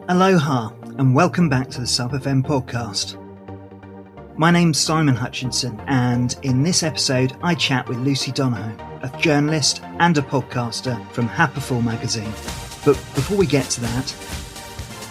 Aloha and welcome back to the SUP FM podcast. My name's Simon Hutchinson, and in this episode I chat with Lucy Donoughue, a journalist and a podcaster from Happiful Magazine. But before we get to that,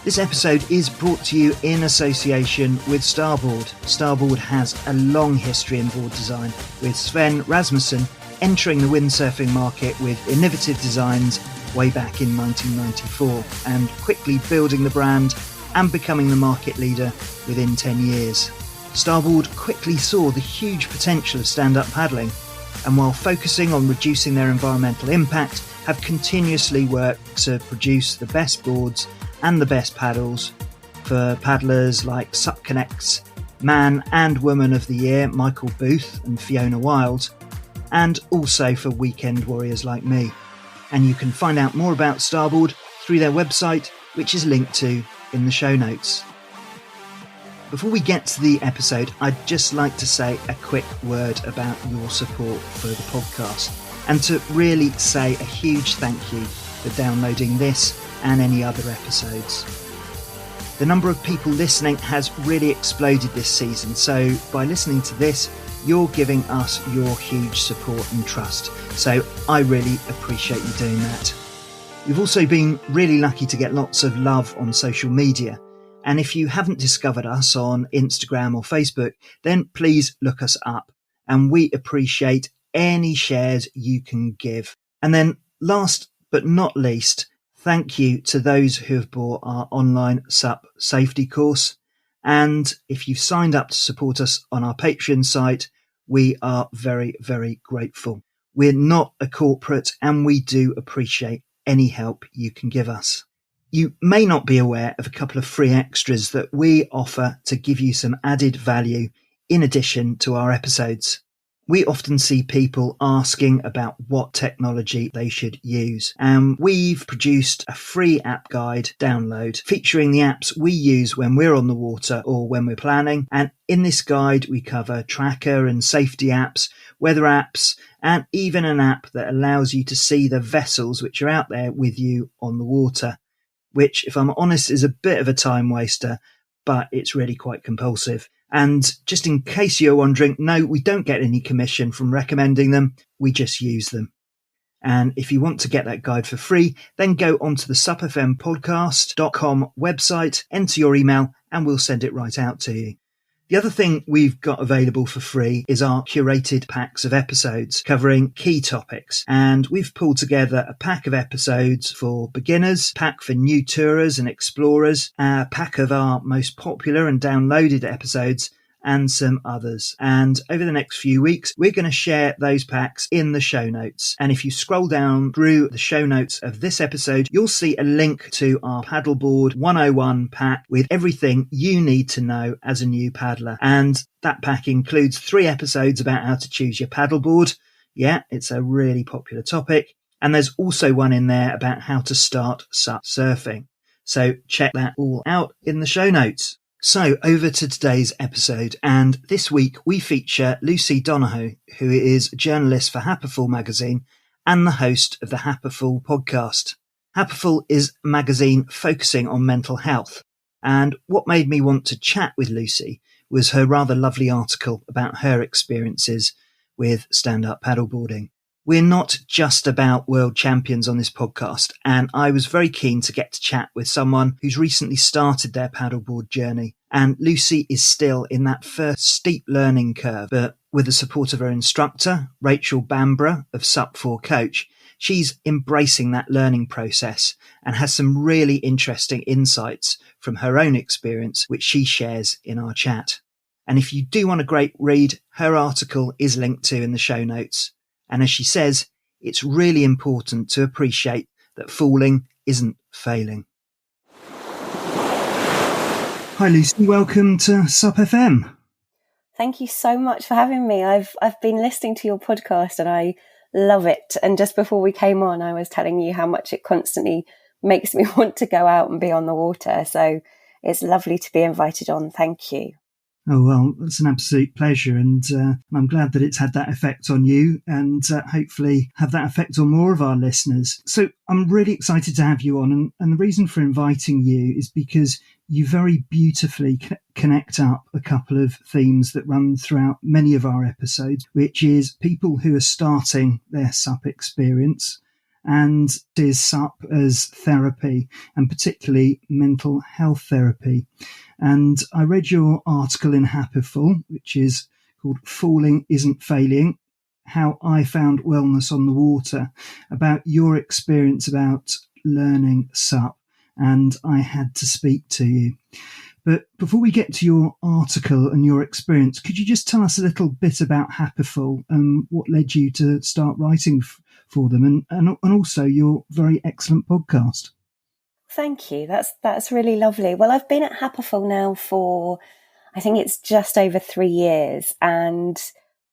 this episode is brought to you in association with Starboard. Starboard has a long history in board design, with Svein Rasmussen entering the windsurfing market with innovative designs way back in 1994 and quickly building the brand and becoming the market leader within 10 years. Starboard quickly saw the huge potential of stand-up paddling, and while focusing on reducing their environmental impact, have continuously worked to produce the best boards and the best paddles for paddlers like SUP Connect's Man and Woman of the Year Michael Booth and Fiona Wilde, and also for weekend warriors like me. And you can find out more about Starboard through their website, which is linked to in the show notes. Before we get to the episode, I'd just like to say a quick word about your support for the podcast, and to really say a huge thank you for downloading this and any other episodes. The number of people listening has really exploded this season, so by listening to this, you're giving us your huge support and trust, so I really appreciate you doing that. We've also been really lucky to get lots of love on social media, and if you haven't discovered us on Instagram or Facebook, then please look us up, and we appreciate any shares you can give. And then last but not least, thank you to those who have bought our online SUP safety course, and if you've signed up to support us on our Patreon site, we are very, very grateful. We're not a corporate and we do appreciate any help you can give us. You may not be aware of a couple of free extras that we offer to give you some added value in addition to our episodes. We often see people asking about what technology they should use, and we've produced a free app guide download featuring the apps we use when we're on the water or when we're planning. And in this guide, we cover tracker and safety apps, weather apps, and even an app that allows you to see the vessels which are out there with you on the water, which, if I'm honest, is a bit of a time waster, but it's really quite compulsive. And just in case you're wondering, no, we don't get any commission from recommending them. We just use them. And if you want to get that guide for free, then go onto the supfmpodcast.com website, enter your email, and we'll send it right out to you. The other thing we've got available for free is our curated packs of episodes covering key topics. And we've pulled together a pack of episodes for beginners, a pack for new tourers and explorers, a pack of our most popular and downloaded episodes, and some others. And over the next few weeks, we're going to share those packs in the show notes. And if you scroll down through the show notes of this episode, you'll see a link to our Paddleboard 101 pack with everything you need to know as a new paddler. And that pack includes 3 episodes about how to choose your paddleboard. Yeah, it's a really popular topic. And there's also one in there about how to start SUP surfing. So check that all out in the show notes. So over to today's episode, and this week we feature Lucy Donoughue, who is a journalist for Happiful Magazine and the host of the Happiful podcast. Happiful is a magazine focusing on mental health, and what made me want to chat with Lucy was her rather lovely article about her experiences with stand-up paddleboarding. We're not just about world champions on this podcast, and I was very keen to get to chat with someone who's recently started their paddleboard journey. And Lucy is still in that first steep learning curve, but with the support of her instructor, Rachel Bamborough of SUP4 Coach, she's embracing that learning process and has some really interesting insights from her own experience, which she shares in our chat. And if you do want a great read, her article is linked to in the show notes. And as she says, it's really important to appreciate that falling isn't failing. Hi Lucy, welcome to SUP FM. Thank you so much for having me. I've been listening to your podcast and I love it. And just before we came on, I was telling you how much it constantly makes me want to go out and be on the water. So it's lovely to be invited on. Thank you. Oh, well, it's an absolute pleasure. And I'm glad that it's had that effect on you and hopefully have that effect on more of our listeners. So I'm really excited to have you on. And the reason for inviting you is because you very beautifully connect up a couple of themes that run throughout many of our episodes, which is people who are starting their SUP experience and is SUP as therapy, and particularly mental health therapy. And I read your article in Happiful, which is called Falling Isn't Failing, How I Found Wellness on the Water, about your experience about learning SUP. And I had to speak to you. But before we get to your article and your experience, could you just tell us a little bit about Happiful and what led you to start writing for them, and also your very excellent podcast? Thank you. That's really lovely. Well, I've been at Happiful now for, I think it's just over 3 years. And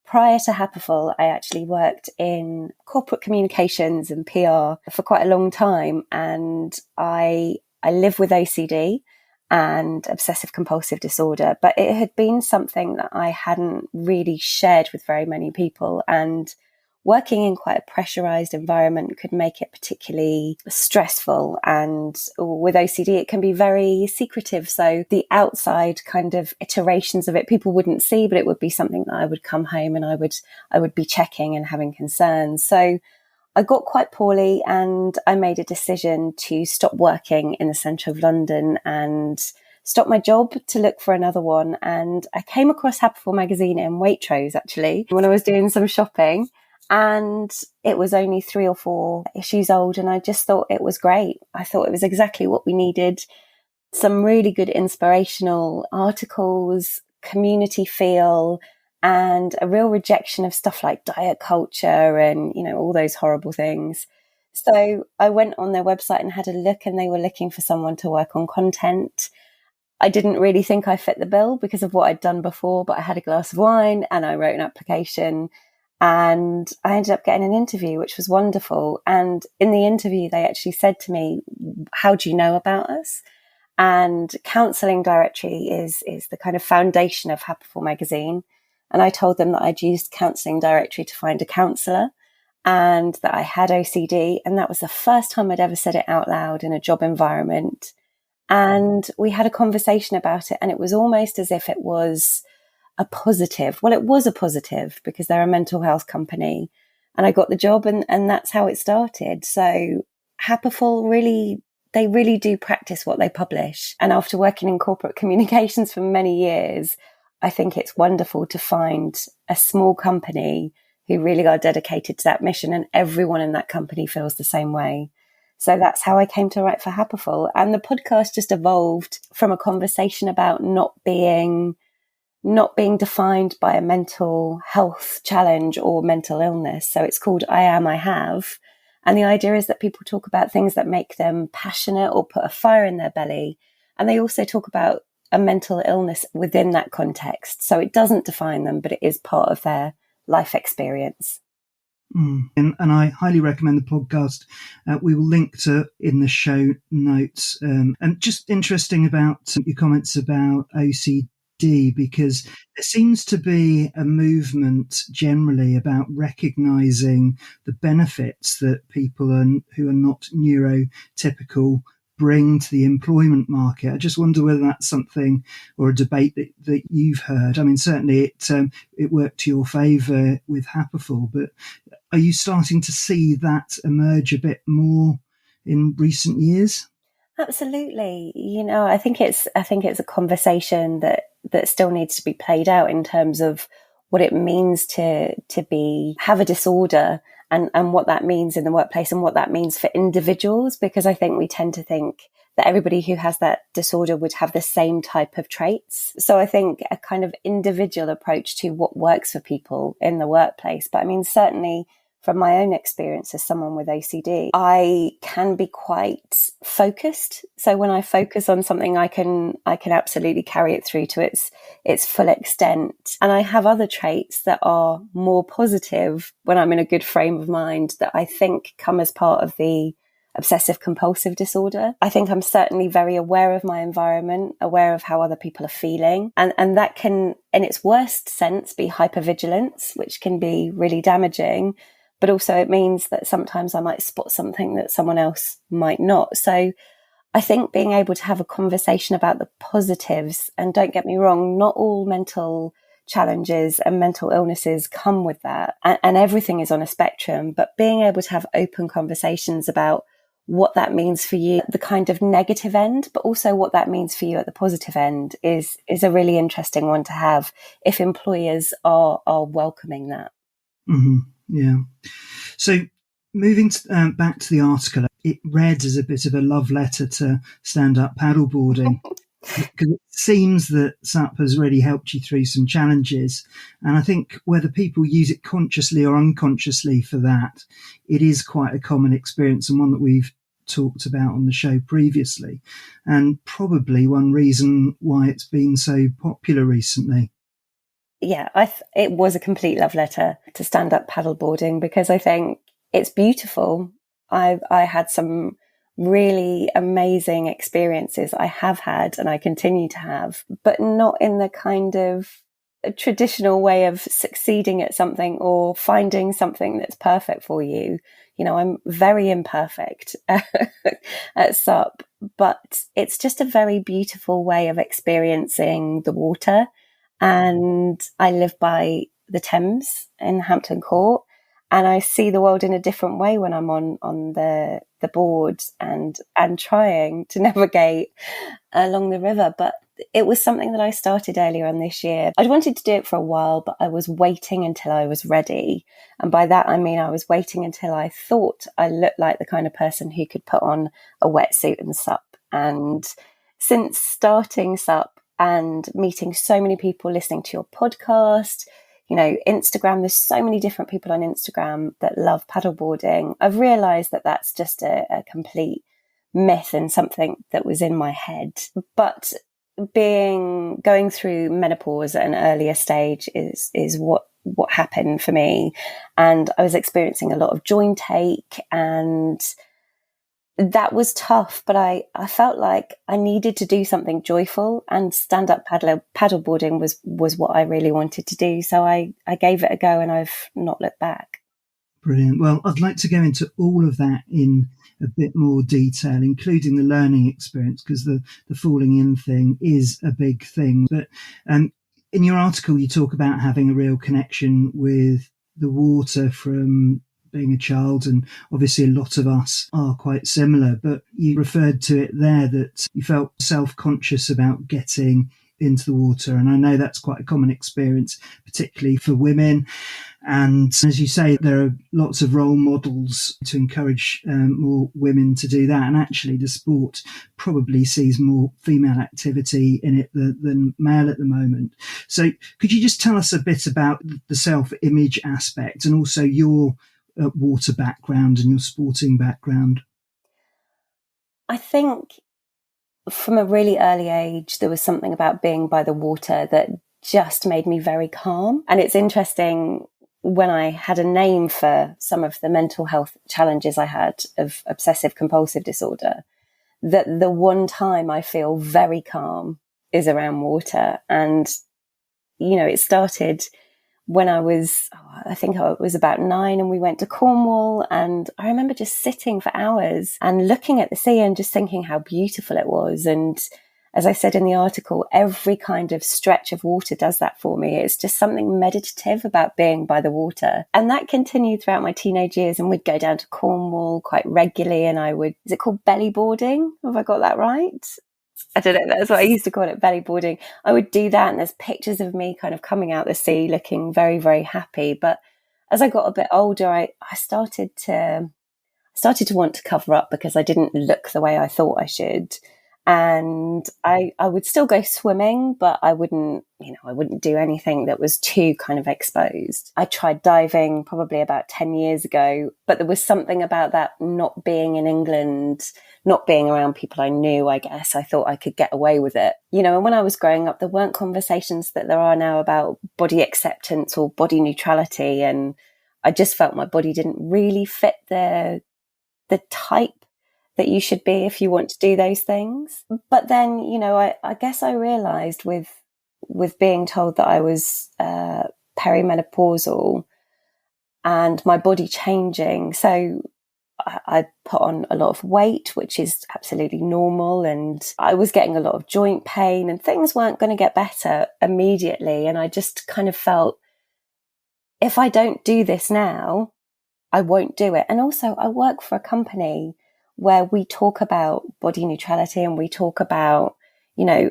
prior to Happiful, I actually worked in corporate communications and PR for quite a long time. And I live with OCD and obsessive compulsive disorder, but it had been something that I hadn't really shared with very many people. And working in quite a pressurized environment could make it particularly stressful. And with OCD, it can be very secretive. So the outside kind of iterations of it, people wouldn't see, but it would be something that I would come home and I would be checking and having concerns. So I got quite poorly and I made a decision to stop working in the centre of London and stop my job to look for another one. And I came across Happiful Magazine in Waitrose, actually, when I was doing some shopping. And it was only 3 or 4 issues old. And I just thought it was great. I thought it was exactly what we needed. Some really good inspirational articles, community feel, and a real rejection of stuff like diet culture and, all those horrible things. So I went on their website and had a look, and they were looking for someone to work on content. I didn't really think I fit the bill because of what I'd done before, but I had a glass of wine and I wrote an application. And I ended up getting an interview, which was wonderful. And in the interview, they actually said to me, how do you know about us? And counselling directory is the kind of foundation of Happiful Magazine. And I told them that I'd used counselling directory to find a counsellor and that I had OCD. And that was the first time I'd ever said it out loud in a job environment. And we had a conversation about it. And it was almost as if it was a positive. Well, it was a positive because they're a mental health company and I got the job and that's how it started. So Happiful they really do practice what they publish. And after working in corporate communications for many years, I think it's wonderful to find a small company who really are dedicated to that mission and everyone in that company feels the same way. So that's how I came to write for Happiful. And the podcast just evolved from a conversation about not being defined by a mental health challenge or mental illness. So it's called I Am, I Have. And the idea is that people talk about things that make them passionate or put a fire in their belly. And they also talk about a mental illness within that context. So it doesn't define them, but it is part of their life experience. And I highly recommend the podcast. We will link to in the show notes. And just interesting about your comments about OCD, because there seems to be a movement generally about recognising the benefits that people who are not neurotypical bring to the employment market. I just wonder whether that's something or a debate that you've heard. I mean, certainly it worked to your favour with Happiful, but are you starting to see that emerge a bit more in recent years? Absolutely. I think it's a conversation that still needs to be played out in terms of what it means to have a disorder and what that means in the workplace and what that means for individuals, because I think we tend to think that everybody who has that disorder would have the same type of traits. So I think a kind of individual approach to what works for people in the workplace. But I mean, certainly from my own experience as someone with OCD, I can be quite focused. So when I focus on something, I can absolutely carry it through to its full extent. And I have other traits that are more positive when I'm in a good frame of mind that I think come as part of the obsessive compulsive disorder. I think I'm certainly very aware of my environment, aware of how other people are feeling. And that can, in its worst sense, be hypervigilance, which can be really damaging. But also it means that sometimes I might spot something that someone else might not. So I think being able to have a conversation about the positives, and don't get me wrong, not all mental challenges and mental illnesses come with that. And everything is on a spectrum, but being able to have open conversations about what that means for you, the kind of negative end, but also what that means for you at the positive end is a really interesting one to have if employers are welcoming that. Mm-hmm. Yeah. So moving back to the article, it read as a bit of a love letter to stand-up paddleboarding. Because it seems that SUP has really helped you through some challenges. And I think whether people use it consciously or unconsciously for that, it is quite a common experience and one that we've talked about on the show previously. And probably one reason why it's been so popular recently. Yeah, it was a complete love letter to stand-up paddleboarding because I think it's beautiful. I had some really amazing experiences I have had and I continue to have, but not in the kind of traditional way of succeeding at something or finding something that's perfect for you. You know, I'm very imperfect at SUP, but it's just a very beautiful way of experiencing the water. And I live by the Thames in Hampton Court. And I see the world in a different way when I'm on the board and trying to navigate along the river. But it was something that I started earlier on this year. I'd wanted to do it for a while, but I was waiting until I was ready. And by that, I mean, I was waiting until I thought I looked like the kind of person who could put on a wetsuit and SUP. And since starting SUP and meeting so many people listening to your podcast, you know, Instagram, there's so many different people on Instagram that love paddleboarding. I've realized that that's just a complete myth and something that was in my head. But going through menopause at an earlier stage is what happened for me. And I was experiencing a lot of joint ache and that was tough, but I felt like I needed to do something joyful, and stand-up paddleboarding was what I really wanted to do. So I gave it a go and I've not looked back. Brilliant. Well, I'd like to go into all of that in a bit more detail, including the learning experience, because the falling in thing is a big thing. But in your article, you talk about having a real connection with the water from being a child, and obviously a lot of us are quite similar, but you referred to it there that you felt self-conscious about getting into the water, and I know that's quite a common experience, particularly for women. And as you say, there are lots of role models to encourage more women to do that, and actually the sport probably sees more female activity in it than male at the moment. So could you just tell us a bit about the self-image aspect and also your water background and your sporting background? I think from a really early age, there was something about being by the water that just made me very calm. And it's interesting, when I had a name for some of the mental health challenges I had of obsessive compulsive disorder, that the one time I feel very calm is around water. And, you know, it started when I was about 9 and we went to Cornwall, and I remember just sitting for hours and looking at the sea and just thinking how beautiful it was. And as I said in the article, every kind of stretch of water does that for me. It's just something meditative about being by the water. And that continued throughout my teenage years, and we'd go down to Cornwall quite regularly, and is it called belly boarding? Have I got that right? I don't know, that's what I used to call it, belly boarding. I would do that, and there's pictures of me kind of coming out the sea looking very, very happy. But as I got a bit older, I started to want to cover up because I didn't look the way I thought I should. And I would still go swimming, but I wouldn't do anything that was too kind of exposed. I tried diving probably about 10 years ago, but there was something about that not being in England, not being around people I knew, I guess. I thought I could get away with it. You know, and when I was growing up, there weren't conversations that there are now about body acceptance or body neutrality. And I just felt my body didn't really fit the type that you should be if you want to do those things. But then, you know, I guess I realised with being told that I was perimenopausal and my body changing. So I put on a lot of weight, which is absolutely normal. And I was getting a lot of joint pain and things weren't going to get better immediately. And I just kind of felt, if I don't do this now, I won't do it. And also I work for a company where we talk about body neutrality and we talk about, you know,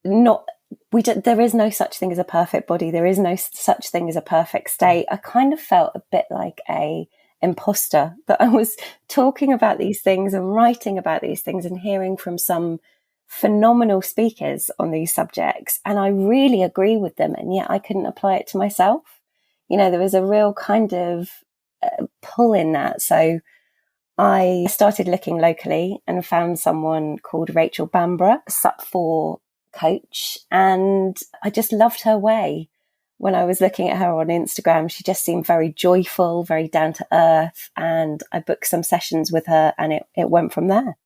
there is no such thing as a perfect body. There is no such thing as a perfect state. I kind of felt a bit like a imposter that I was talking about these things and writing about these things and hearing from some phenomenal speakers on these subjects. And I really agree with them. And yet I couldn't apply it to myself. You know, there was a real kind of pull in that. So I started looking locally and found someone called Rachel Bamborough, SUP4 coach. And I just loved her way. When I was looking at her on Instagram, she just seemed very joyful, very down to earth. And I booked some sessions with her and it went from there.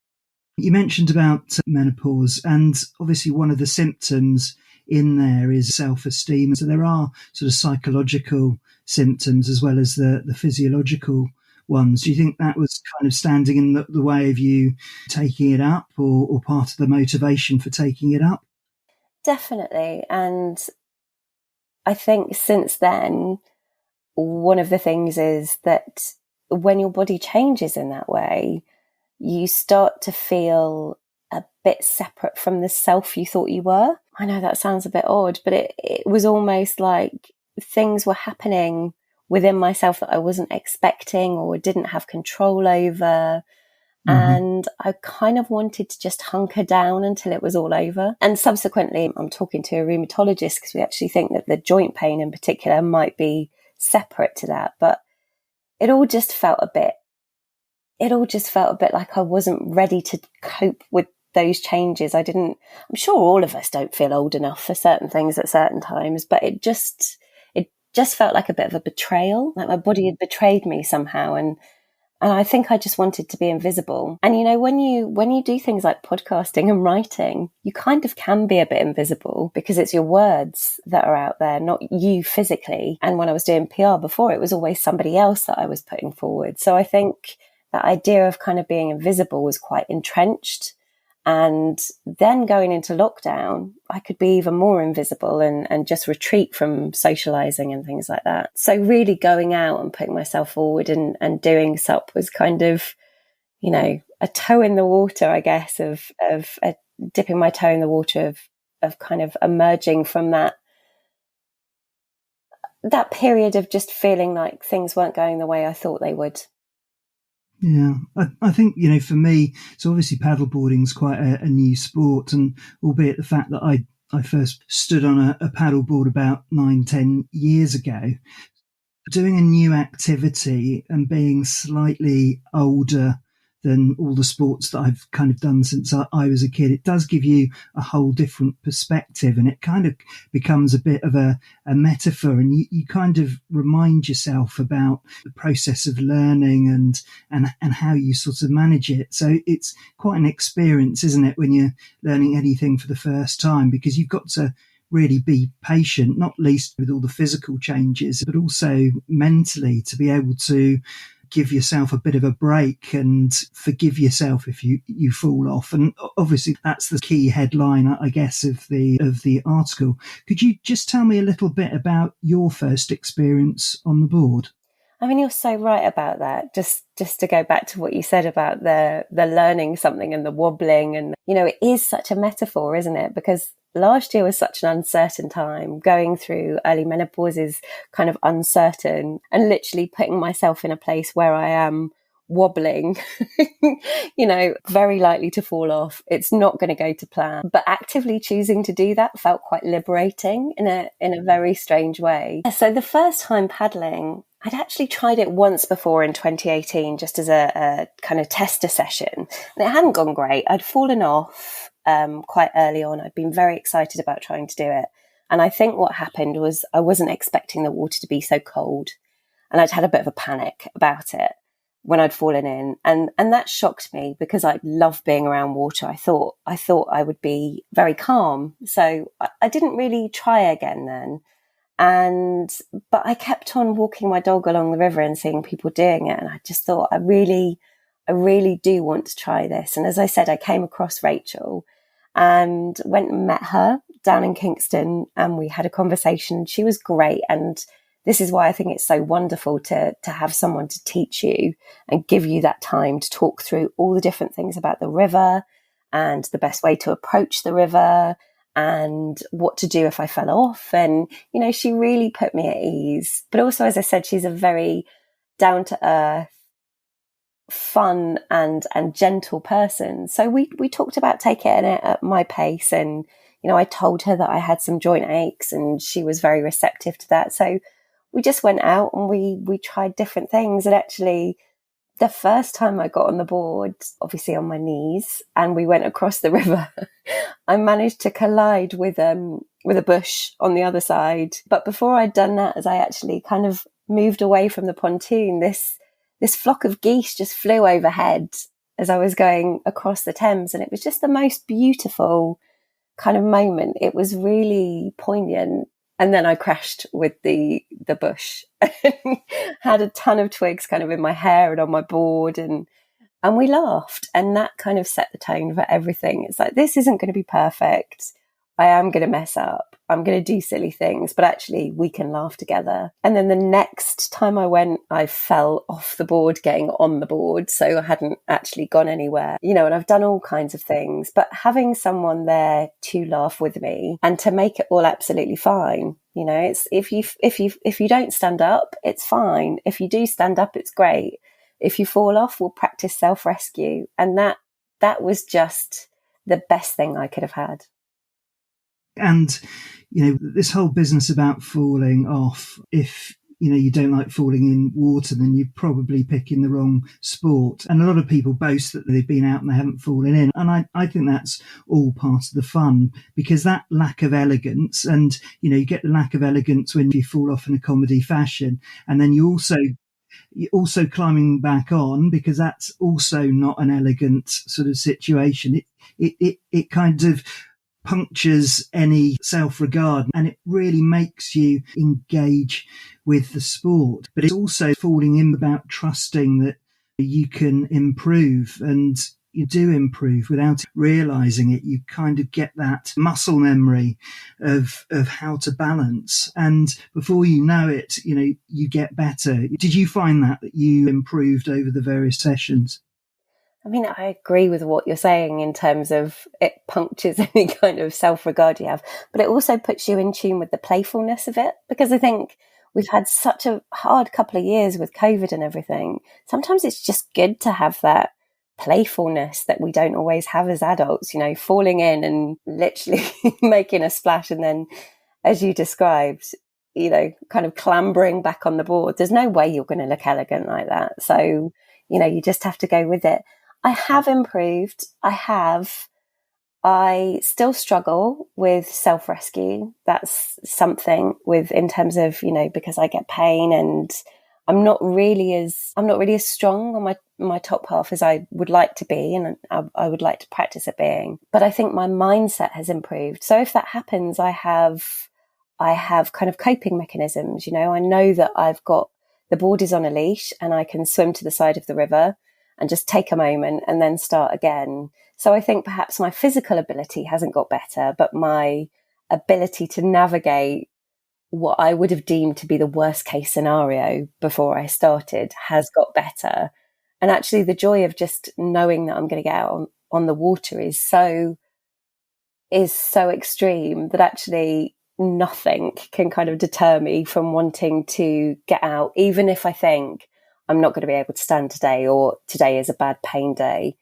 You mentioned about menopause, and obviously one of the symptoms in there is self-esteem. So there are sort of psychological symptoms as well as the physiological ones. Do you think that was kind of standing in the way of you taking it up, or part of the motivation for taking it up? Definitely. And I think since then, one of the things is that when your body changes in that way, you start to feel a bit separate from the self you thought you were. I know that sounds a bit odd, but it was almost like things were happening within myself that I wasn't expecting or didn't have control over. And I kind of wanted to just hunker down until it was all over. And subsequently, I'm talking to a rheumatologist because we actually think that the joint pain in particular might be separate to that. But it all just felt a bit like I wasn't ready to cope with those changes. I'm sure all of us don't feel old enough for certain things at certain times, but it just felt like a bit of a betrayal, like my body had betrayed me somehow. And I think I just wanted to be invisible. And, you know, when you do things like podcasting and writing, you kind of can be a bit invisible because it's your words that are out there, not you physically. And when I was doing PR before, it was always somebody else that I was putting forward. So I think that idea of kind of being invisible was quite entrenched. And then going into lockdown, I could be even more invisible and just retreat from socializing and things like that. So really going out and putting myself forward and doing SUP was kind of, you know, a toe in the water, I guess, of dipping my toe in the water of kind of emerging from that period of just feeling like things weren't going the way I thought they would. Yeah, I think, you know, for me, so obviously paddleboarding is quite a new sport, and albeit the fact that I first stood on a paddleboard about 9-10 years ago, doing a new activity and being slightly older than all the sports that I've kind of done since I was a kid, it does give you a whole different perspective, and it kind of becomes a bit of a metaphor, and you kind of remind yourself about the process of learning and how you sort of manage it. So it's quite an experience, isn't it, when you're learning anything for the first time, because you've got to really be patient, not least with all the physical changes, but also mentally to be able to give yourself a bit of a break and forgive yourself if you fall off. And obviously that's the key headline, I guess, of the article. Could you just tell me a little bit about your first experience on the board? I mean, you're so right about that. Just to go back to what you said about the learning something and the wobbling, and, you know, it is such a metaphor, isn't it? Because last year was such an uncertain time. Going through early menopause is kind of uncertain, and literally putting myself in a place where I am wobbling, you know, very likely to fall off. It's not going to go to plan. But actively choosing to do that felt quite liberating in a very strange way. So the first time paddling, I'd actually tried it once before in 2018, just as a kind of tester session. And it hadn't gone great. I'd fallen off quite early on. I'd been very excited about trying to do it. And I think what happened was I wasn't expecting the water to be so cold. And I'd had a bit of a panic about it. when I'd fallen in. And that shocked me because I love being around water. I thought I would be very calm. So I didn't really try again then. But I kept on walking my dog along the river and seeing people doing it. And I just thought, I really do want to try this. And as I said, I came across Rachel and went and met her down in Kingston, and we had a conversation. She was great. And this is why I think it's so wonderful to have someone to teach you and give you that time to talk through all the different things about the river and the best way to approach the river and what to do if I fell off. And, you know, she really put me at ease. But also, as I said, she's a very down to earth, fun and gentle person. So we talked about taking it at my pace. And, you know, I told her that I had some joint aches and she was very receptive to that. So we just went out and we tried different things. And actually, the first time I got on the board, obviously on my knees, and we went across the river, I managed to collide with a bush on the other side. But before I'd done that, as I actually kind of moved away from the pontoon, this flock of geese just flew overhead as I was going across the Thames. And it was just the most beautiful kind of moment. It was really poignant. And then I crashed with the bush and had a ton of twigs kind of in my hair and on my board, and we laughed, and that kind of set the tone for everything. It's like, this isn't going to be perfect. I am going to mess up. I'm going to do silly things, but actually we can laugh together. And then the next time I went, I fell off the board getting on the board. So I hadn't actually gone anywhere, you know, and I've done all kinds of things, but having someone there to laugh with me and to make it all absolutely fine. You know, it's if you don't stand up, it's fine. If you do stand up, it's great. If you fall off, we'll practice self-rescue. And that was just the best thing I could have had. And, you know, this whole business about falling off, if, you know, you don't like falling in water, then you're probably picking the wrong sport. And a lot of people boast that they've been out and they haven't fallen in. And I think that's all part of the fun, because that lack of elegance, and, you know, you get the lack of elegance when you fall off in a comedy fashion. And then you're also climbing back on, because that's also not an elegant sort of situation. It kind of punctures any self-regard, and it really makes you engage with the sport. But it's also falling in about trusting that you can improve, and you do improve without realizing it. You kind of get that muscle memory of how to balance, and before you know it, you know, you get better. Did you find that you improved over the various sessions? I mean, I agree with what you're saying in terms of it punctures any kind of self-regard you have, but it also puts you in tune with the playfulness of it, because I think we've had such a hard couple of years with COVID and everything. Sometimes it's just good to have that playfulness that we don't always have as adults, you know, falling in and literally making a splash. And then, as you described, you know, kind of clambering back on the board. There's no way you're going to look elegant like that. So, you know, you just have to go with it. I have improved. I still struggle with self-rescue. That's something in terms of, you know, because I get pain and I'm not really as strong on my top half as I would like to be, and I would like to practice at being. But I think my mindset has improved. So if that happens, I have kind of coping mechanisms. You know, I know that I've got the board is on a leash and I can swim to the side of the river and just take a moment and then start again. So I think perhaps my physical ability hasn't got better, but my ability to navigate what I would have deemed to be the worst case scenario before I started has got better. And actually the joy of just knowing that I'm going to get out on the water is so extreme that actually nothing can kind of deter me from wanting to get out, even if I think I'm not going to be able to stand today, or today is a bad pain day.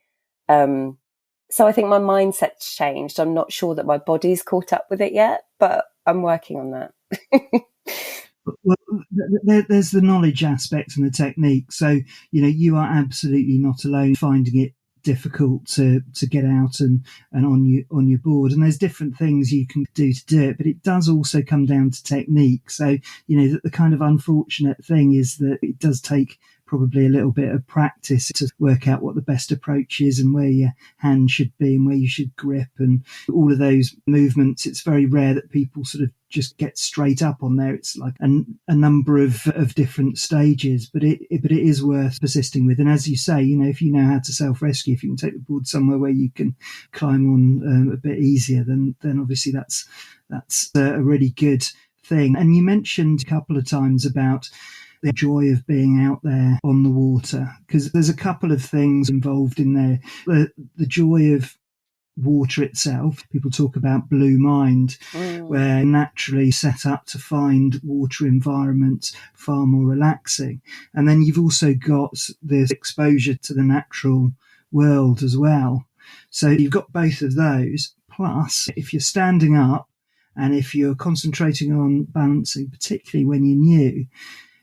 So I think my mindset's changed. I'm not sure that my body's caught up with it yet, but I'm working on that. Well, there's the knowledge aspect and the technique. So, you know, you are absolutely not alone finding it difficult to get out and on your board. And there's different things you can do to do it, but it does also come down to technique. So, you know, the kind of unfortunate thing is that it does take probably a little bit of practice to work out what the best approach is and where your hand should be and where you should grip and all of those movements. It's very rare that people sort of just get straight up on there. It's like a number of different stages, but it is worth persisting with. And as you say, if you know how to self-rescue, if you can take the board somewhere where you can climb on a bit easier, then obviously that's a really good thing. And you mentioned a couple of times about the joy of being out there on the water, because there's a couple of things involved in there. The joy of water itself. People talk about blue mind, where naturally set up to find water environments far more relaxing. And then you've also got this exposure to the natural world as well. So you've got both of those. Plus, if you're standing up and if you're concentrating on balancing, particularly when you're new,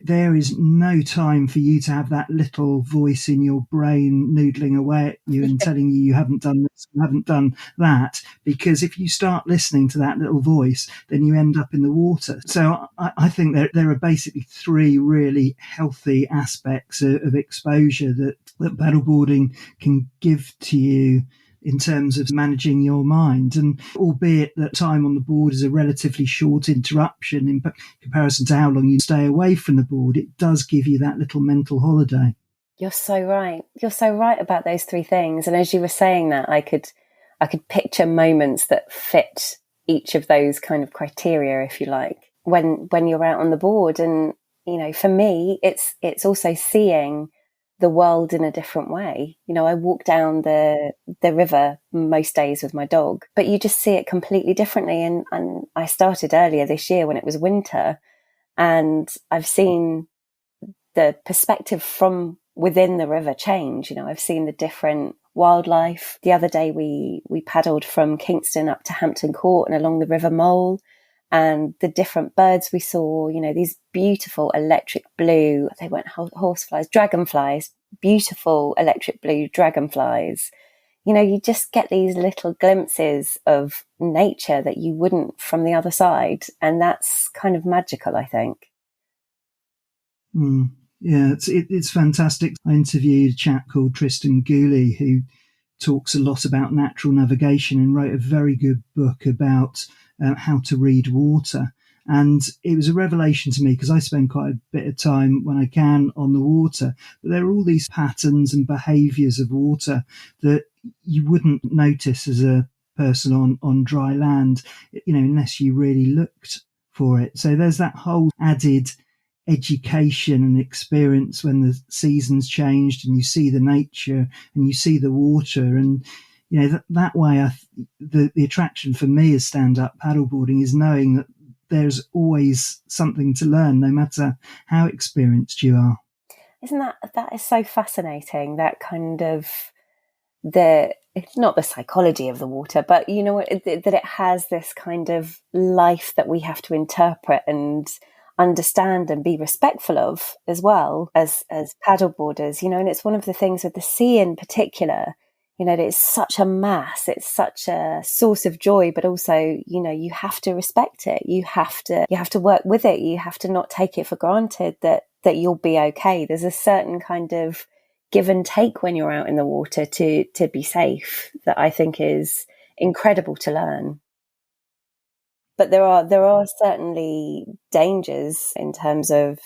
there is no time for you to have that little voice in your brain noodling away at you and telling you haven't done this, you haven't done that. Because if you start listening to that little voice, then you end up in the water. So I think there are basically three really healthy aspects of exposure that paddleboarding can give to you in terms of managing your mind. And albeit that time on the board is a relatively short interruption in comparison to how long you stay away from the board, it does give you that little mental holiday. You're so right. You're so right about those three things. And as you were saying that, I could picture moments that fit each of those kind of criteria, if you like, when you're out on the board. And, for me, it's also seeing the world in a different way. I walk down the river most days with my dog, but you just see it completely differently. And I started earlier this year when it was winter, and I've seen the perspective from within the river change. I've seen the different wildlife. The other day we paddled from Kingston up to Hampton Court and along the River Mole, and the different birds we saw, these beautiful electric blue, they weren't horseflies, dragonflies, beautiful electric blue dragonflies. You just get these little glimpses of nature that you wouldn't from the other side. And that's kind of magical, I think. Yeah, it's fantastic. I interviewed a chap called Tristan Gooley who talks a lot about natural navigation and wrote a very good book about how to read water. And it was a revelation to me because I spend quite a bit of time when I can on the water. But there are all these patterns and behaviours of water that you wouldn't notice as a person on dry land, unless you really looked for it. So there's that whole added education and experience when the seasons changed and you see the nature and you see the water. And that way the attraction for me as stand-up paddleboarding is knowing that there's always something to learn, no matter how experienced you are. Isn't that is so fascinating, that kind of it's not the psychology of the water, but that it has this kind of life that we have to interpret and understand and be respectful of as well as paddleboarders, and it's one of the things with the sea in particular, that it's such a mass, it's such a source of joy, but also, you have to respect it. You have to work with it. You have to not take it for granted that you'll be okay. There's a certain kind of give and take when you're out in the water to be safe that I think is incredible to learn. But there are certainly dangers in terms of,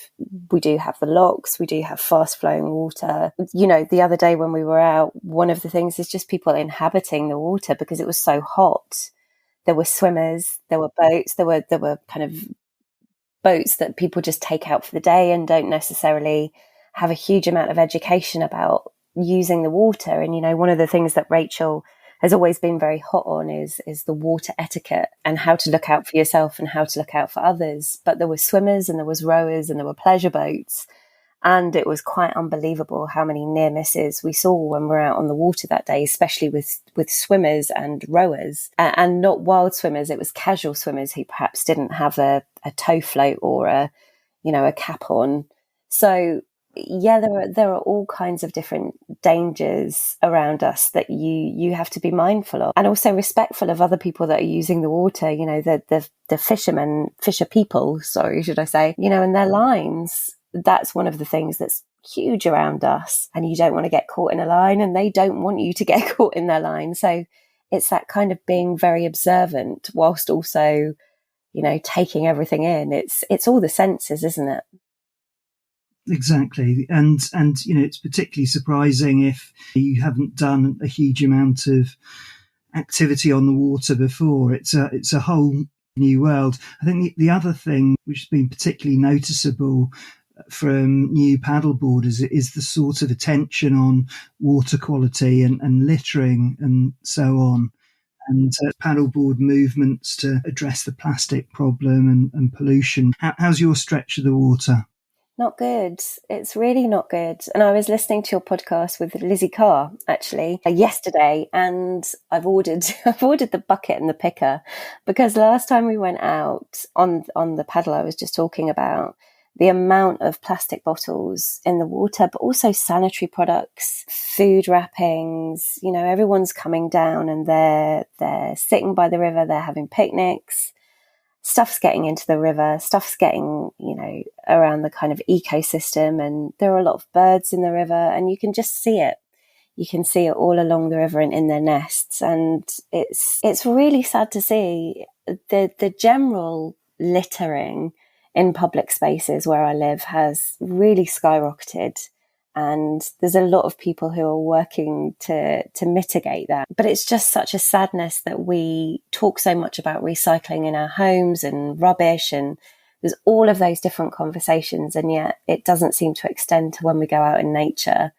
we do have the locks, we do have fast flowing water. The other day when we were out, one of the things is just people inhabiting the water because it was so hot. There were swimmers, there were boats, there were kind of boats that people just take out for the day and don't necessarily have a huge amount of education about using the water. And, one of the things that Rachel has always been very hot on is the water etiquette and how to look out for yourself and how to look out for others. But there were swimmers and there was rowers and there were pleasure boats. And it was quite unbelievable how many near misses we saw when we were out on the water that day, especially with swimmers and rowers, and not wild swimmers. It was casual swimmers who perhaps didn't have a tow float or a cap on. So yeah, there are all kinds of different dangers around us that you have to be mindful of, and also respectful of other people that are using the water. The fisher people, sorry, should I say? And their lines. That's one of the things that's huge around us, and you don't want to get caught in a line, and they don't want you to get caught in their line. So it's that kind of being very observant whilst also, taking everything in. It's all the senses, isn't it? Exactly. And it's particularly surprising if you haven't done a huge amount of activity on the water before. It's a whole new world. I think the other thing which has been particularly noticeable from new paddleboarders is the sort of attention on water quality and littering and so on, and paddleboard movements to address the plastic problem and pollution. How's your stretch of the water? Not good. It's really not good. And I was listening to your podcast with Lizzie Carr actually yesterday, and I've ordered the bucket and the picker, because last time we went out on the paddle, I was just talking about the amount of plastic bottles in the water, but also sanitary products, food wrappings. Everyone's coming down and they're sitting by the river, they're having picnics. Stuff's getting into the river, stuff's getting, around the kind of ecosystem, and there are a lot of birds in the river, and you can just see it. You can see it all along the river and in their nests, and it's really sad to see the general littering in public spaces where I live has really skyrocketed. And there's a lot of people who are working to mitigate that. But it's just such a sadness that we talk so much about recycling in our homes and rubbish, and there's all of those different conversations, and yet it doesn't seem to extend to when we go out in nature.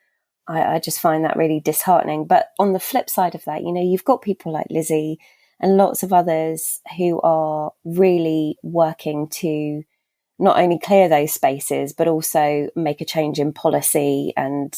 I just find that really disheartening. But on the flip side of that, you've got people like Lizzie and lots of others who are really working to not only clear those spaces, but also make a change in policy and,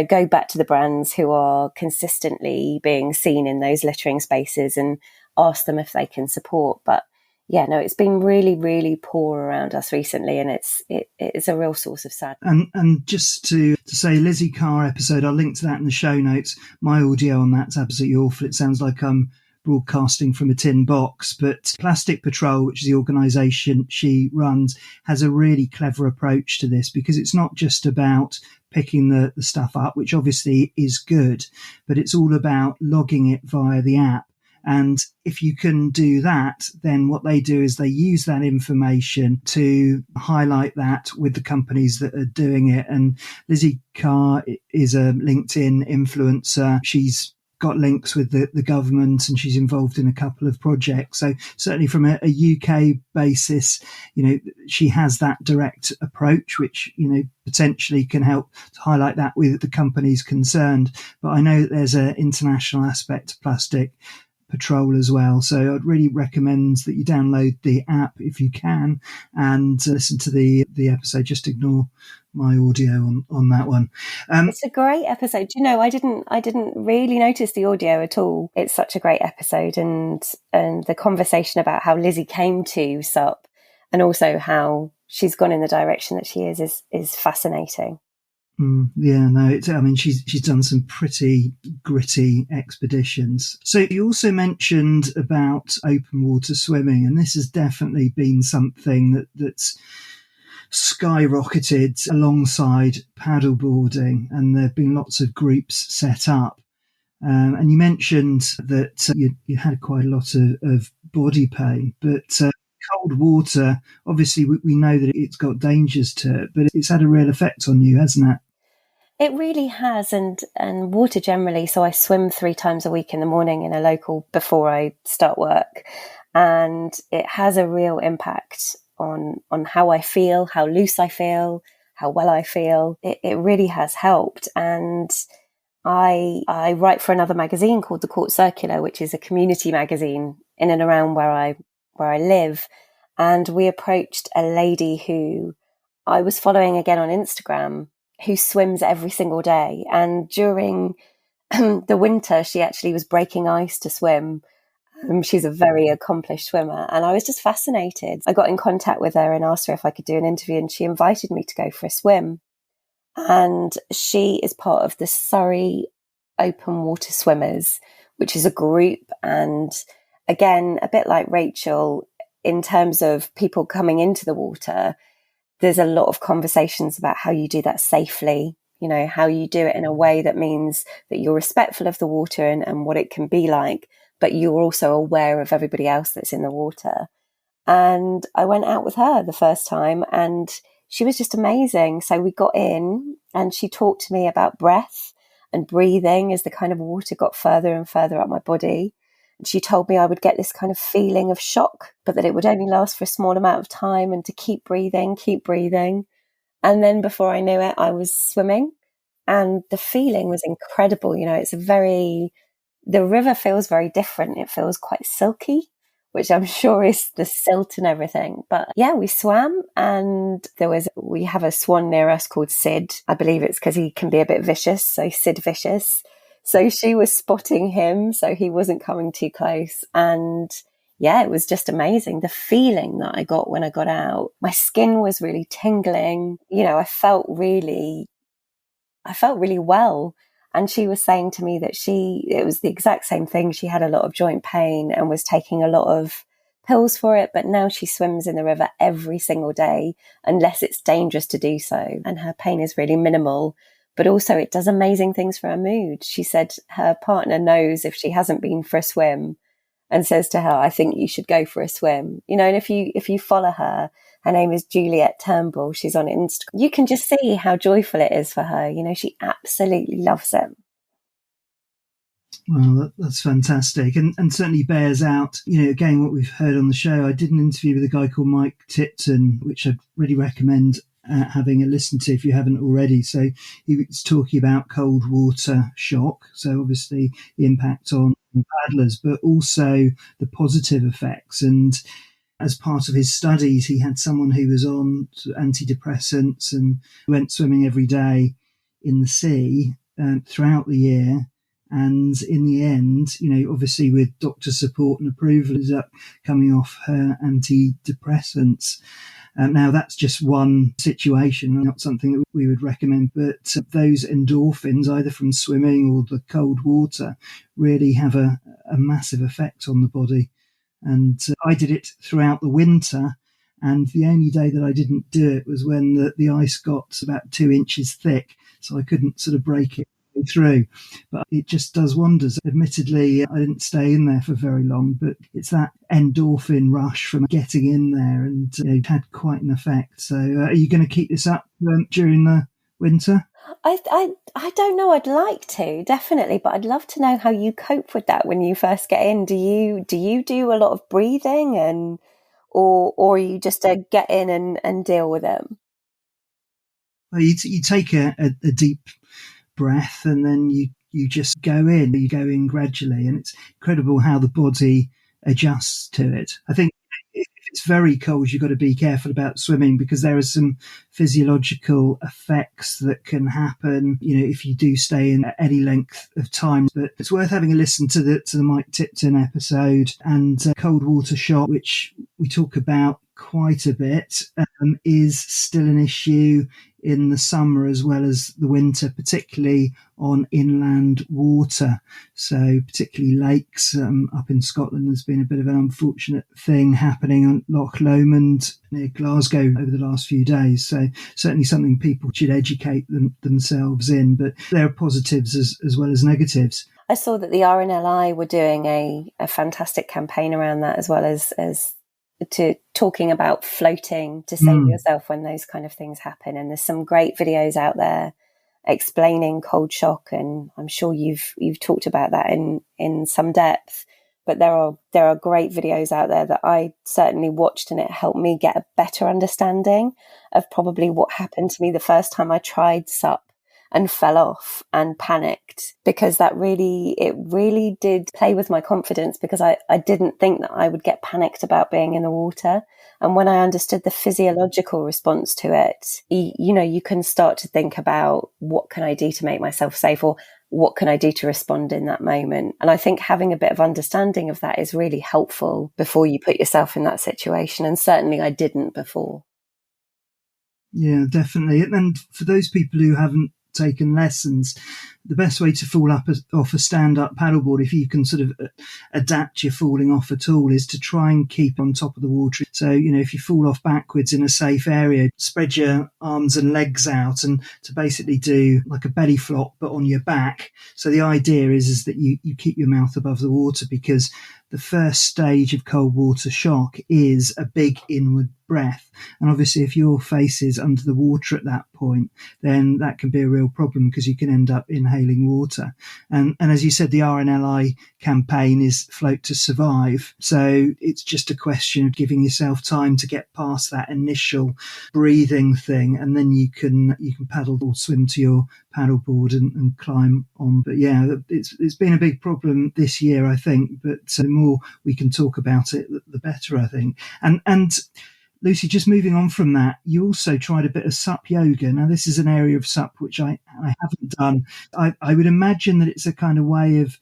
go back to the brands who are consistently being seen in those littering spaces and ask them if they can support. But yeah, no, it's been really, really poor around us recently, and it's a real source of sadness. And just to say, Lizzie Carr episode, I'll link to that in the show notes. My audio on that's absolutely awful. It sounds like I'm broadcasting from a tin box, but Plastic Patrol, which is the organisation she runs, has a really clever approach to this, because it's not just about picking the stuff up, which obviously is good, but it's all about logging it via the app. And if you can do that, then what they do is they use that information to highlight that with the companies that are doing it. And Lizzie Carr is a LinkedIn influencer. She's got links with the government, and she's involved in a couple of projects. So certainly from a UK basis, she has that direct approach, which, potentially can help to highlight that with the companies concerned. But I know that there's an international aspect to Plastic Patrol as well. So I'd really recommend that you download the app if you can and listen to the episode. Just ignore my audio on that one. It's a great episode. I didn't really notice the audio at all. It's such a great episode, and the conversation about how Lizzie came to SUP and also how she's gone in the direction that she is fascinating. She's done some pretty gritty expeditions. So you also mentioned about open water swimming, and this has definitely been something that's skyrocketed alongside paddleboarding, and there have been lots of groups set up. And you mentioned that you had quite a lot of body pain, but cold water, obviously we know that it's got dangers to it, but it's had a real effect on you, hasn't it? It really has, and water generally. So I swim 3 times a week in the morning in a local before I start work, and it has a real impact on how I feel, how loose I feel, how well I feel. It really has helped. And I write for another magazine called The Court Circular, which is a community magazine in and around where I live. And we approached a lady who I was following again on Instagram, who swims every single day. And during the winter, she actually was breaking ice to swim. She's a very accomplished swimmer, and I was just fascinated. I got in contact with her and asked her if I could do an interview, and she invited me to go for a swim. And she is part of the Surrey Open Water Swimmers, which is a group. And again, a bit like Rachel, in terms of people coming into the water, there's a lot of conversations about how you do that safely, you know, how you do it in a way that means that you're respectful of the water and what it can be like, but you're also aware of everybody else that's in the water. And I went out with her the first time and she was just amazing. So we got in and she talked to me about breath and breathing as the kind of water got further and further up my body. And she told me I would get this kind of feeling of shock, but that it would only last for a small amount of time and to keep breathing. And then before I knew it, I was swimming and the feeling was incredible. You know, the river feels very different. It feels quite silky, which I'm sure is the silt and everything. But yeah, we swam and we have a swan near us called Sid. I believe it's because he can be a bit vicious. So Sid Vicious. So she was spotting him. So he wasn't coming too close. And yeah, it was just amazing. The feeling that I got when I got out, my skin was really tingling. You know, I felt really well. And she was saying to me that it was the exact same thing. She had a lot of joint pain and was taking a lot of pills for it. But now she swims in the river every single day, unless it's dangerous to do so. And her pain is really minimal. But also it does amazing things for her mood. She said her partner knows if she hasn't been for a swim and says to her, I think you should go for a swim. You know, and if you follow her name is Juliet Turnbull. She's on Instagram. You can just see how joyful it is for her. You know, she absolutely loves it. Well, that's fantastic, and certainly bears out, you know, again, what we've heard on the show. I did an interview with a guy called Mike Tipton, which I'd really recommend having a listen to if you haven't already. So he was talking about cold water shock. So obviously the impact on paddlers, but also the positive effects. And as part of his studies, he had someone who was on antidepressants and went swimming every day in the sea throughout the year. And in the end, you know, obviously with doctor support and approval, is up coming off her antidepressants. Now, that's just one situation, not something that we would recommend, but those endorphins, either from swimming or the cold water, really have a massive effect on the body. And I did it throughout the winter. And the only day that I didn't do it was when the ice got about 2 inches thick. So I couldn't sort of break it through. But it just does wonders. Admittedly, I didn't stay in there for very long, but it's that endorphin rush from getting in there, and it had quite an effect. So are you going to keep this up during the winter? I don't know. I'd like to, definitely, but I'd love to know how you cope with that when you first get in. Do you do a lot of breathing or you just get in and deal with it? Well, you take a deep breath and then you just go in. You go in gradually, and it's incredible how the body adjusts to it. I think if it's very cold, you've got to be careful about swimming because there are some physiological effects that can happen, you know, if you do stay in any length of time. But it's worth having a listen to the Mike Tipton episode, and cold water shock, which we talk about quite a bit, is still an issue in the summer as well as the winter, particularly on inland water. So particularly lakes up in Scotland, there's been a bit of an unfortunate thing happening on Loch Lomond near Glasgow over the last few days. So certainly something people should educate themselves in, but there are positives as well as negatives. I saw that the RNLI were doing a fantastic campaign around that, as well as to talking about floating to save yourself when those kind of things happen. And there's some great videos out there explaining cold shock, and I'm sure you've talked about that in some depth. But there are great videos out there that I certainly watched, and it helped me get a better understanding of probably what happened to me the first time I tried SUP and fell off and panicked, because it really did play with my confidence, because I didn't think that I would get panicked about being in the water. And when I understood the physiological response to it, you can start to think about, what can I do to make myself safe, or what can I do to respond in that moment? And I think having a bit of understanding of that is really helpful before you put yourself in that situation. And certainly I didn't before. Yeah, definitely. And for those people who haven't taken lessons, the best way to fall off a stand-up paddleboard, if you can sort of adapt your falling off at all, is to try and keep on top of the water. So, if you fall off backwards in a safe area, spread your arms and legs out and to basically do like a belly flop, but on your back. So the idea is that you keep your mouth above the water, because the first stage of cold water shock is a big inward breath. And obviously, if your face is under the water at that point, then that can be a real problem, because you can end up inhaling water. And as you said, the RNLI campaign is Float to Survive. So it's just a question of giving yourself time to get past that initial breathing thing, and then you can paddle or swim to your paddleboard and climb on. But yeah, it's been a big problem this year, I think. But the more we can talk about it, the better, I think. And Lucy, just moving on from that, you also tried a bit of SUP yoga. Now, this is an area of SUP which I haven't done. I would imagine that it's a kind of way of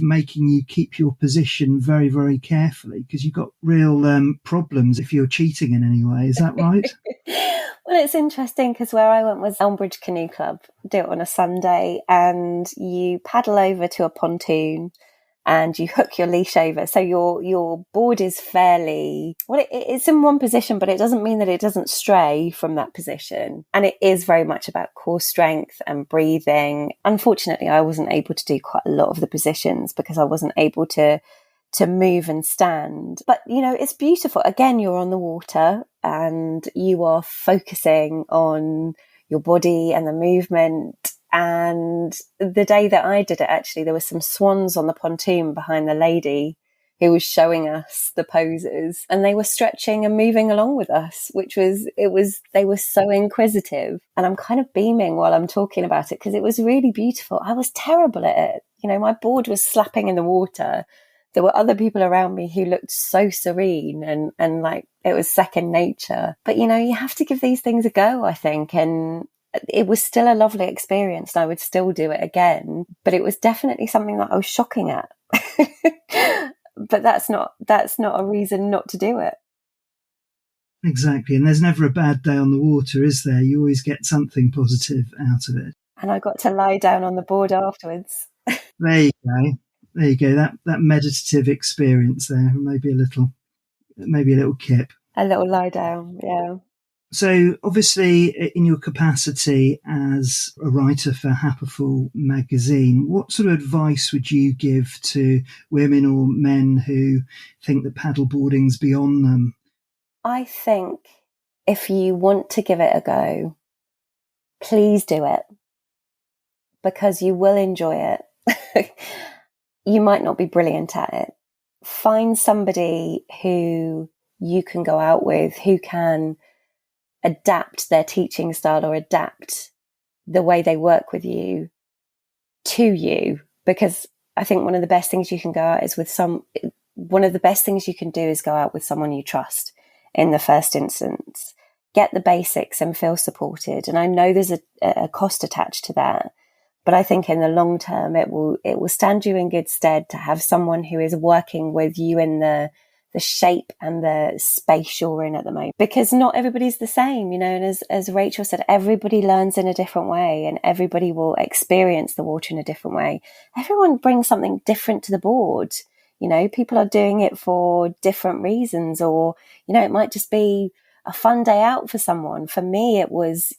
making you keep your position very, very carefully, because you've got real problems if you're cheating in any way. Is that right? Well, it's interesting because where I went was Elmbridge Canoe Club. Do it on a Sunday, and you paddle over to a pontoon and you hook your leash over. So your board is fairly, well, it's in one position, but it doesn't mean that it doesn't stray from that position. And it is very much about core strength and breathing. Unfortunately, I wasn't able to do quite a lot of the positions because I wasn't able to move and stand. But, it's beautiful. Again, you're on the water and you are focusing on your body and the movement. And the day that I did it, actually, there were some swans on the pontoon behind the lady who was showing us the poses, and they were stretching and moving along with us, they were so inquisitive. And I'm kind of beaming while I'm talking about it because it was really beautiful. I was terrible at it. My board was slapping in the water. There were other people around me who looked so serene and like it was second nature. But, you have to give these things a go, I think. And it was still a lovely experience and I would still do it again, but it was definitely something that I was shocking at. But that's not a reason not to do it. Exactly. And there's never a bad day on the water, is there? You always get something positive out of it. And I got to lie down on the board afterwards. There you go. That meditative experience there. Maybe a little kip. A little lie down, yeah. So obviously in your capacity as a writer for Happiful Magazine, what sort of advice would you give to women or men who think that paddleboarding's beyond them? I think if you want to give it a go, please do it, because you will enjoy it. You might not be brilliant at it. Find somebody who you can go out with, who can adapt their teaching style or adapt the way they work with you to you. Because I think one of the best things you can do is go out with someone you trust in the first instance. Get the basics and feel supported. And I know there's a cost attached to that, but I think in the long term, it will stand you in good stead to have someone who is working with you in the shape and the space you're in at the moment, because not everybody's the same, and as Rachel said, everybody learns in a different way and everybody will experience the water in a different way. Everyone brings something different to the board. People are doing it for different reasons, or, it might just be a fun day out for someone. For me, it was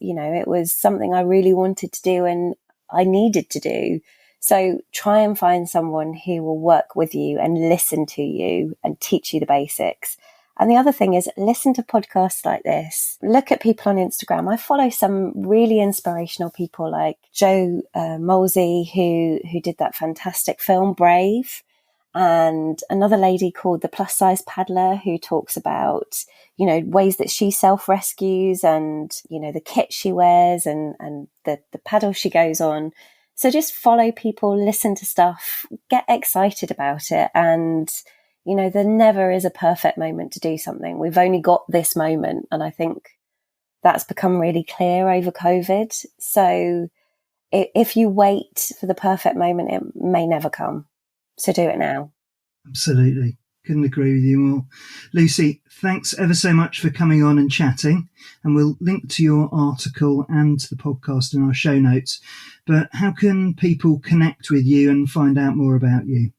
something I really wanted to do and I needed to do. So try and find someone who will work with you and listen to you and teach you the basics. And the other thing is, listen to podcasts like this. Look at people on Instagram. I follow some really inspirational people like Joe Molsey, who did that fantastic film Brave, and another lady called the Plus Size Paddler, who talks about, ways that she self-rescues and, the kit she wears and the paddle she goes on. So just follow people, listen to stuff, get excited about it. And, there never is a perfect moment to do something. We've only got this moment. And I think that's become really clear over COVID. So if you wait for the perfect moment, it may never come. So do it now. Absolutely. Couldn't agree with you more. Lucy, thanks ever so much for coming on and chatting. And we'll link to your article and to the podcast in our show notes. But how can people connect with you and find out more about you?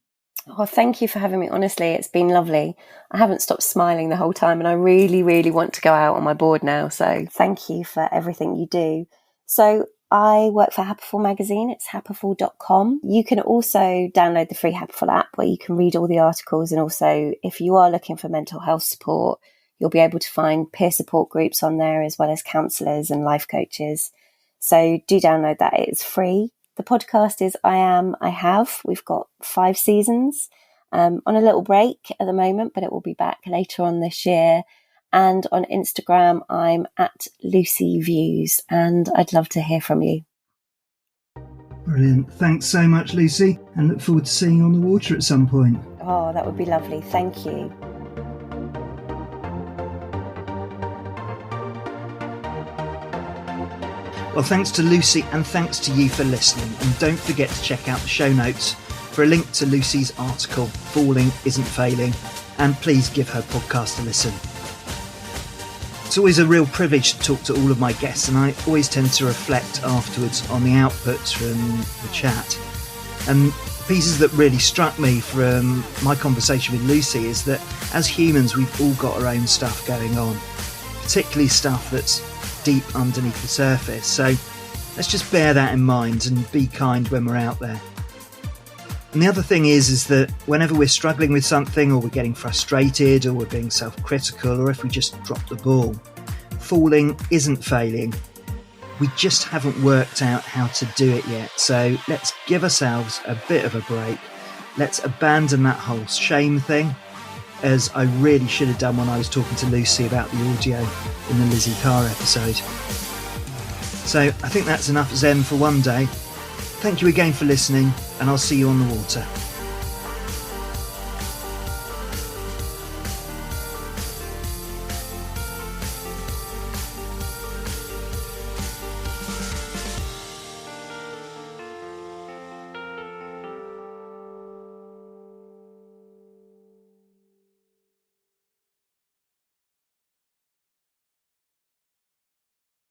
Oh, thank you for having me. Honestly, it's been lovely. I haven't stopped smiling the whole time, and I really, really want to go out on my board now. So thank you for everything you do. So I work for Happiful Magazine. It's happiful.com. You can also download the free Happiful app where you can read all the articles. And also, if you are looking for mental health support, you'll be able to find peer support groups on there, as well as counsellors and life coaches. So do download that. It's free. The podcast is I Am, I Have. We've got 5 seasons on a little break at the moment, but it will be back later on this year. And on Instagram, I'm at Lucy Views, and I'd love to hear from you. Brilliant. Thanks so much, Lucy, and look forward to seeing you on the water at some point. Oh, that would be lovely. Thank you. Well, thanks to Lucy and thanks to you for listening. And don't forget to check out the show notes for a link to Lucy's article, Falling Isn't Failing, and please give her podcast a listen. It's always a real privilege to talk to all of my guests, and I always tend to reflect afterwards on the outputs from the chat. And pieces that really struck me from my conversation with Lucy is that as humans, we've all got our own stuff going on, particularly stuff that's deep underneath the surface. So let's just bear that in mind and be kind when we're out there. And the other thing is that whenever we're struggling with something, or we're getting frustrated, or we're being self-critical, or if we just drop the ball, falling isn't failing. We just haven't worked out how to do it yet. So let's give ourselves a bit of a break. Let's abandon that whole shame thing, as I really should have done when I was talking to Lucy about the audio in the Lizzie Carr episode. So I think that's enough zen for one day. Thank you again for listening, and I'll see you on the water.